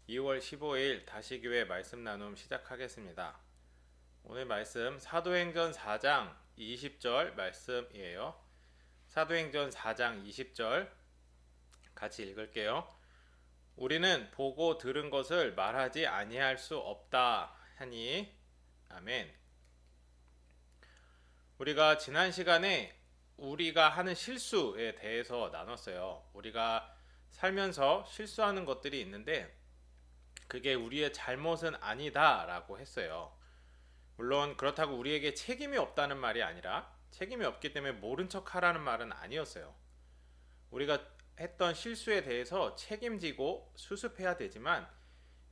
2월 15일 다시교회 말씀 나눔 시작하겠습니다. 오늘 말씀 사도행전 4장 20절 말씀이에요. 사도행전 4장 20절 같이 읽을게요. 우리는 보고 들은 것을 말하지 아니할 수 없다 하니 아멘. 우리가 지난 시간에 우리가 하는 실수에 대해서 나눴어요. 우리가 살면서 실수하는 것들이 있는데 그게 우리의 잘못은 아니다라고 했어요. 물론 그렇다고 우리에게 책임이 없다는 말이 아니라 책임이 없기 때문에 모른 척 하라는 말은 아니었어요. 우리가 했던 실수에 대해서 책임지고 수습해야 되지만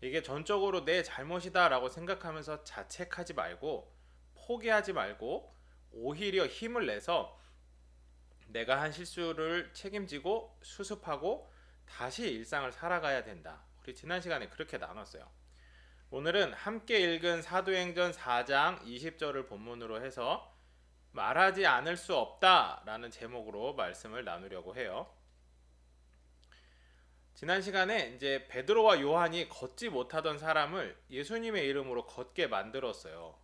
이게 전적으로 내 잘못이다라고 생각하면서 자책하지 말고 포기하지 말고 오히려 힘을 내서 내가 한 실수를 책임지고 수습하고 다시 일상을 살아가야 된다. 우리 지난 시간에 그렇게 나눴어요. 오늘은 함께 읽은 사도행전 4장 20절을 본문으로 해서 말하지 않을 수 없다라는 제목으로 말씀을 나누려고 해요. 지난 시간에 이제 베드로와 요한이 걷지 못하던 사람을 예수님의 이름으로 걷게 만들었어요.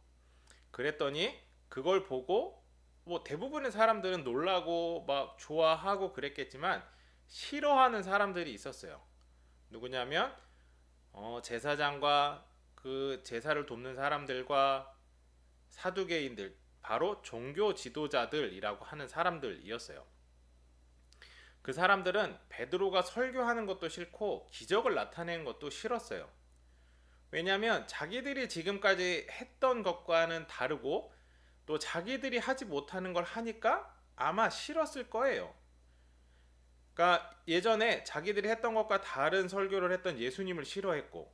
그랬더니 그걸 보고 뭐 대부분의 사람들은 놀라고 막 좋아하고 그랬겠지만 싫어하는 사람들이 있었어요. 누구냐면 제사장과 그 제사를 돕는 사람들과 사두개인들, 바로 종교 지도자들이라고 하는 사람들이었어요. 그 사람들은 베드로가 설교하는 것도 싫고 기적을 나타내는 것도 싫었어요. 왜냐하면 자기들이 지금까지 했던 것과는 다르고 또 자기들이 하지 못하는 걸 하니까 아마 싫었을 거예요. 그러니까 예전에 자기들이 했던 것과 다른 설교를 했던 예수님을 싫어했고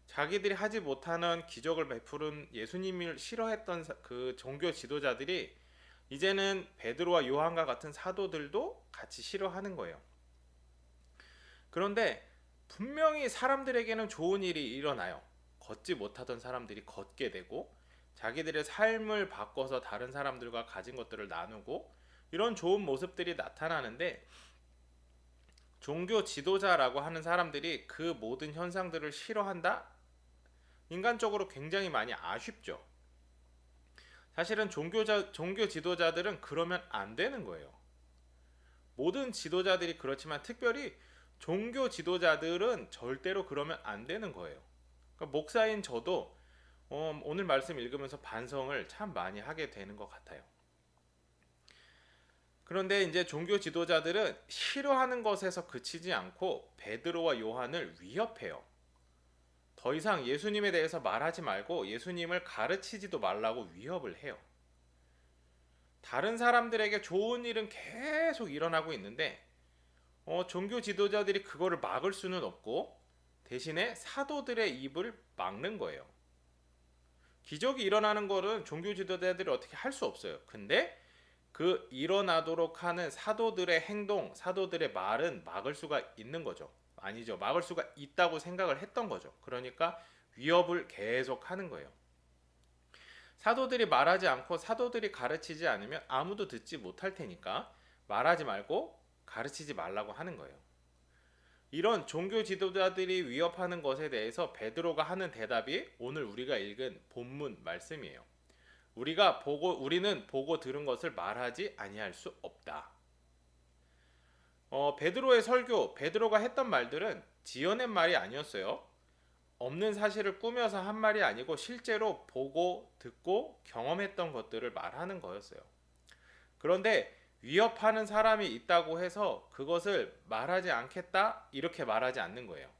자기들이 하지 못하는 기적을 베푸는 예수님을 싫어했던 그 종교 지도자들이 이제는 베드로와 요한과 같은 사도들도 같이 싫어하는 거예요. 그런데 분명히 사람들에게는 좋은 일이 일어나요. 걷지 못하던 사람들이 걷게 되고 자기들의 삶을 바꿔서 다른 사람들과 가진 것들을 나누고 이런 좋은 모습들이 나타나는데 종교 지도자라고 하는 사람들이 그 모든 현상들을 싫어한다? 인간적으로 굉장히 많이 아쉽죠. 사실은 종교 지도자들은 그러면 안 되는 거예요. 모든 지도자들이 그렇지만 특별히 종교 지도자들은 절대로 그러면 안 되는 거예요. 그러니까 목사인 저도 오늘 말씀 읽으면서 반성을 참 많이 하게 되는 것 같아요. 그런데 이제 종교 지도자들은 싫어하는 것에서 그치지 않고 베드로와 요한을 위협해요. 더 이상 예수님에 대해서 말하지 말고 예수님을 가르치지도 말라고 위협을 해요. 다른 사람들에게 좋은 일은 계속 일어나고 있는데 종교 지도자들이 그거를 막을 수는 없고 대신에 사도들의 입을 막는 거예요. 기적이 일어나는 거는 종교 지도자들이 어떻게 할 수 없어요. 근데 그 일어나도록 하는 사도들의 행동, 사도들의 말은 막을 수가 있는 거죠. 아니죠. 막을 수가 있다고 생각을 했던 거죠. 그러니까 위협을 계속 하는 거예요. 사도들이 말하지 않고 사도들이 가르치지 않으면 아무도 듣지 못할 테니까 말하지 말고 가르치지 말라고 하는 거예요. 이런 종교 지도자들이 위협하는 것에 대해서 베드로가 하는 대답이 오늘 우리가 읽은 본문 말씀이에요. 우리는 보고 들은 것을 말하지 아니할 수 없다. 베드로의 설교, 베드로가 했던 말들은 지어낸 말이 아니었어요. 없는 사실을 꾸며서 한 말이 아니고 실제로 보고 듣고 경험했던 것들을 말하는 거였어요. 그런데 위협하는 사람이 있다고 해서 그것을 말하지 않겠다 이렇게 말하지 않는 거예요.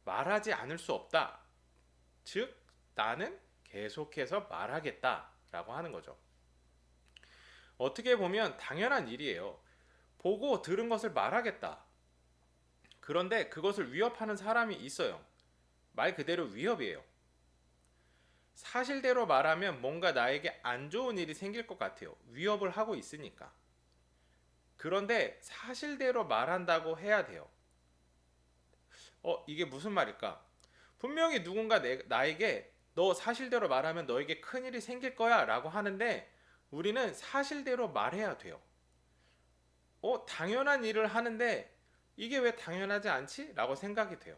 말하지 않을 수 없다. 즉 나는 계속해서 말하겠다라고 하는 거죠. 어떻게 보면 당연한 일이에요. 보고 들은 것을 말하겠다. 그런데 그것을 위협하는 사람이 있어요. 말 그대로 위협이에요. 사실대로 말하면 뭔가 나에게 안 좋은 일이 생길 것 같아요. 위협을 하고 있으니까. 그런데 사실대로 말한다고 해야 돼요. 이게 무슨 말일까? 분명히 누군가 나에게 너 사실대로 말하면 너에게 큰일이 생길 거야 라고 하는데 우리는 사실대로 말해야 돼요. 당연한 일을 하는데 이게 왜 당연하지 않지? 라고 생각이 돼요.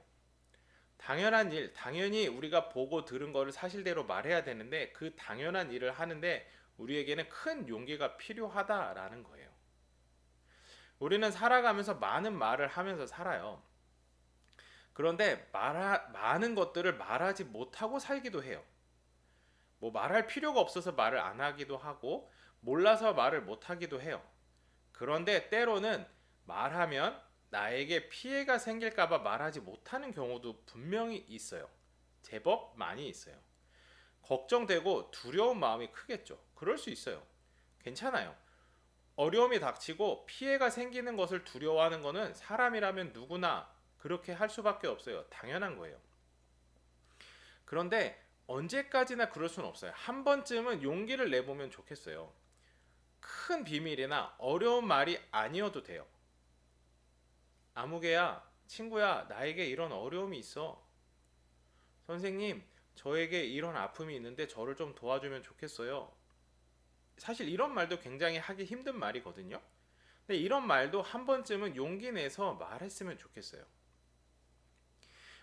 당연한 일, 당연히 우리가 보고 들은 거를 사실대로 말해야 되는데 그 당연한 일을 하는데 우리에게는 큰 용기가 필요하다라는 거예요. 우리는 살아가면서 많은 말을 하면서 살아요. 그런데 많은 것들을 말하지 못하고 살기도 해요. 뭐 말할 필요가 없어서 말을 안 하기도 하고 몰라서 말을 못 하기도 해요. 그런데 때로는 말하면 나에게 피해가 생길까봐 말하지 못하는 경우도 분명히 있어요. 제법 많이 있어요. 걱정되고 두려운 마음이 크겠죠. 그럴 수 있어요. 괜찮아요. 어려움이 닥치고 피해가 생기는 것을 두려워하는 것은 사람이라면 누구나 그렇게 할 수밖에 없어요. 당연한 거예요. 그런데 언제까지나 그럴 수는 없어요. 한 번쯤은 용기를 내보면 좋겠어요. 큰 비밀이나 어려운 말이 아니어도 돼요. 아무개야, 친구야, 나에게 이런 어려움이 있어. 선생님, 저에게 이런 아픔이 있는데 저를 좀 도와주면 좋겠어요. 사실 이런 말도 굉장히 하기 힘든 말이거든요. 근데 이런 말도 한 번쯤은 용기 내서 말했으면 좋겠어요.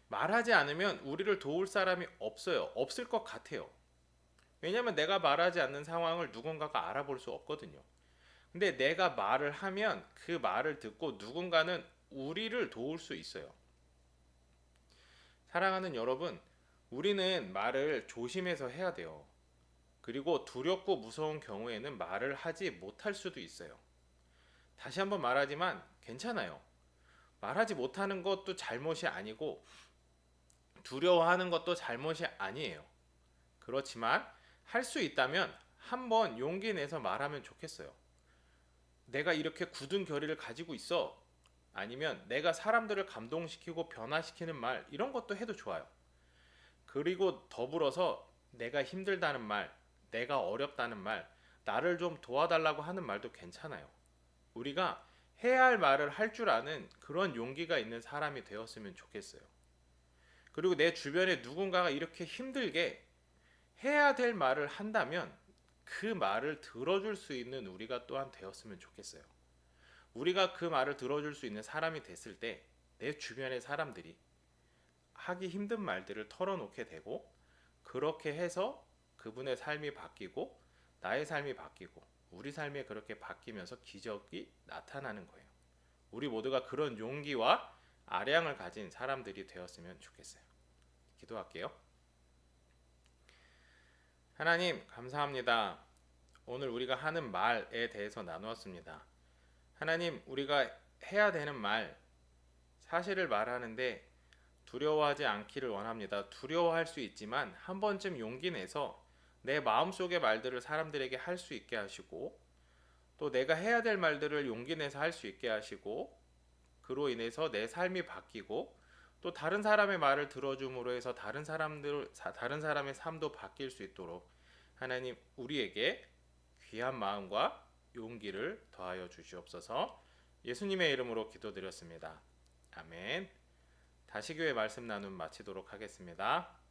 말하지 않으면 우리를 도울 사람이 없어요. 없을 것 같아요. 왜냐면 내가 말하지 않는 상황을 누군가가 알아볼 수 없거든요. 근데 내가 말을 하면 그 말을 듣고 누군가는 우리를 도울 수 있어요. 사랑하는 여러분, 우리는 말을 조심해서 해야 돼요. 그리고 두렵고 무서운 경우에는 말을 하지 못할 수도 있어요. 다시 한번 말하지만 괜찮아요. 말하지 못하는 것도 잘못이 아니고 두려워하는 것도 잘못이 아니에요. 그렇지만 할 수 있다면 한번 용기 내서 말하면 좋겠어요. 내가 이렇게 굳은 결의를 가지고 있어. 아니면 내가 사람들을 감동시키고 변화시키는 말, 이런 것도 해도 좋아요. 그리고 더불어서 내가 힘들다는 말, 내가 어렵다는 말, 나를 좀 도와달라고 하는 말도 괜찮아요. 우리가 해야 할 말을 할 줄 아는 그런 용기가 있는 사람이 되었으면 좋겠어요. 그리고 내 주변에 누군가가 이렇게 힘들게 해야 될 말을 한다면 그 말을 들어줄 수 있는 우리가 또한 되었으면 좋겠어요. 우리가 그 말을 들어줄 수 있는 사람이 됐을 때 내 주변의 사람들이 하기 힘든 말들을 털어놓게 되고 그렇게 해서 그분의 삶이 바뀌고 나의 삶이 바뀌고 우리 삶이 그렇게 바뀌면서 기적이 나타나는 거예요. 우리 모두가 그런 용기와 아량을 가진 사람들이 되었으면 좋겠어요. 기도할게요. 하나님 감사합니다. 오늘 우리가 하는 말에 대해서 나누었습니다. 하나님 우리가 해야 되는 말, 사실을 말하는데 두려워하지 않기를 원합니다. 두려워할 수 있지만 한 번쯤 용기 내서 내 마음속의 말들을 사람들에게 할 수 있게 하시고 또 내가 해야 될 말들을 용기 내서 할 수 있게 하시고 그로 인해서 내 삶이 바뀌고 또 다른 사람의 말을 들어줌으로 해서 다른 사람의 삶도 바뀔 수 있도록 하나님 우리에게 귀한 마음과 용기를 더하여 주시옵소서. 예수님의 이름으로 기도드렸습니다. 아멘. 다시교회 말씀 나눔 마치도록 하겠습니다.